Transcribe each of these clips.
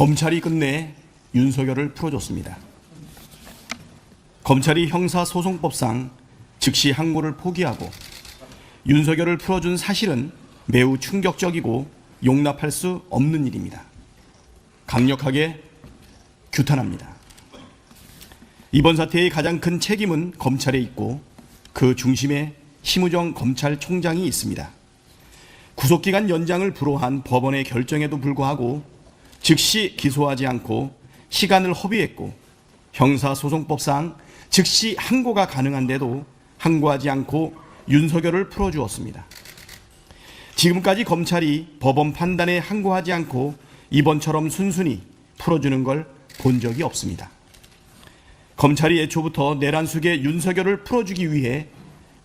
검찰이 끝내 윤석열을 풀어줬습니다. 검찰이 형사소송법상 즉시 항고를 포기하고 윤석열을 풀어준 사실은 매우 충격적이고 용납할 수 없는 일입니다. 강력하게 규탄합니다. 이번 사태의 가장 큰 책임은 검찰에 있고 그 중심에 심우정 검찰총장이 있습니다. 구속기간 연장을 불허한 법원의 결정에도 불구하고 즉시 기소하지 않고 시간을 허비했고 형사소송법상 즉시 항고가 가능한데도 항고하지 않고 윤석열을 풀어주었습니다. 지금까지 검찰이 법원 판단에 항고하지 않고 이번처럼 순순히 풀어주는 걸 본 적이 없습니다. 검찰이 애초부터 내란 속의 윤석열을 풀어주기 위해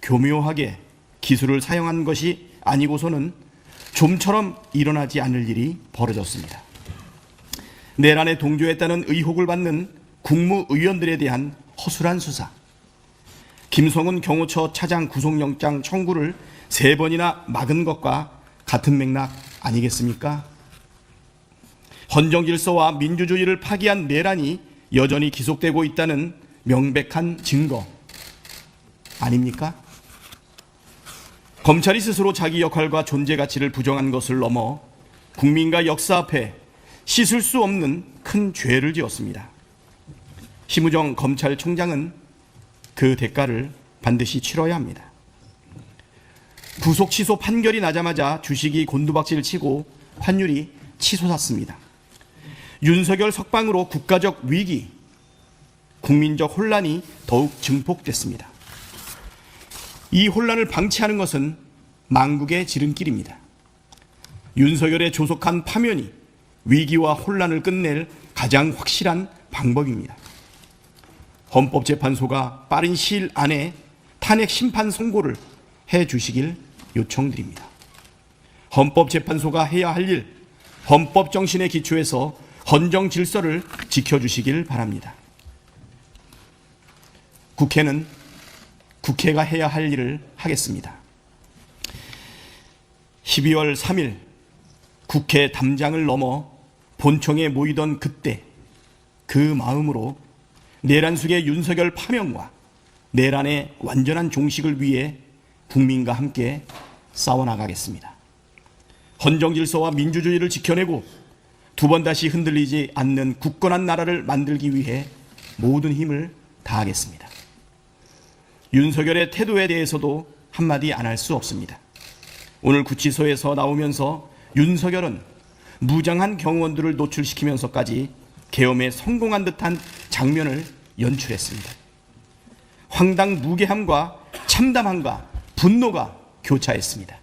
교묘하게 기술을 사용한 것이 아니고서는 좀처럼 일어나지 않을 일이 벌어졌습니다. 내란에 동조했다는 의혹을 받는 국무위원들에 대한 허술한 수사, 김성훈 경호처 차장 구속영장 청구를 3번이나 막은 것과 같은 맥락 아니겠습니까? 헌정질서와 민주주의를 파기한 내란이 여전히 기속되고 있다는 명백한 증거 아닙니까? 검찰이 스스로 자기 역할과 존재 가치를 부정한 것을 넘어 국민과 역사 앞에 씻을 수 없는 큰 죄를 지었습니다. 심우정 검찰총장은 그 대가를 반드시 치러야 합니다. 구속 취소 판결이 나자마자 주식이 곤두박질 치고 환율이 치솟았습니다. 윤석열 석방으로 국가적 위기, 국민적 혼란이 더욱 증폭됐습니다. 이 혼란을 방치하는 것은 망국의 지름길입니다. 윤석열의 조속한 파면이 위기와 혼란을 끝낼 가장 확실한 방법입니다. 헌법재판소가 빠른 시일 안에 탄핵 심판 선고를 해 주시길 요청드립니다. 헌법재판소가 해야 할 일, 헌법 정신에 기초해서 헌정 질서를 지켜주시길 바랍니다. 국회는 국회가 해야 할 일을 하겠습니다. 12월 3일 국회 담장을 넘어 본청에 모이던 그때 그 마음으로 내란 속의 윤석열 파면과 내란의 완전한 종식을 위해 국민과 함께 싸워나가겠습니다. 헌정질서와 민주주의를 지켜내고 두 번 다시 흔들리지 않는 굳건한 나라를 만들기 위해 모든 힘을 다하겠습니다. 윤석열의 태도에 대해서도 한마디 안 할 수 없습니다. 오늘 구치소에서 나오면서 윤석열은 무장한 경호원들을 노출시키면서까지 계엄에 성공한 듯한 장면을 연출했습니다. 황당무계함과 참담함과 분노가 교차했습니다.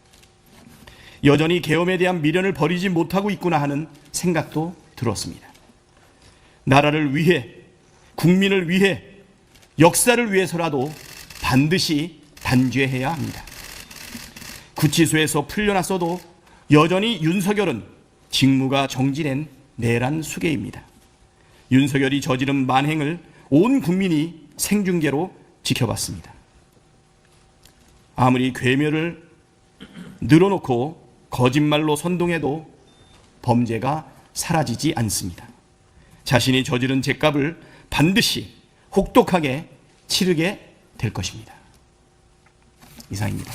여전히 계엄에 대한 미련을 버리지 못하고 있구나 하는 생각도 들었습니다. 나라를 위해, 국민을 위해, 역사를 위해서라도 반드시 단죄해야 합니다. 구치소에서 풀려났어도 여전히 윤석열은 직무가 정지된 내란 수괴입니다. 윤석열이 저지른 만행을 온 국민이 생중계로 지켜봤습니다. 아무리 괴멸을 늘어놓고 거짓말로 선동해도 범죄가 사라지지 않습니다. 자신이 저지른 죄값을 반드시 혹독하게 치르게 될 것입니다. 이상입니다.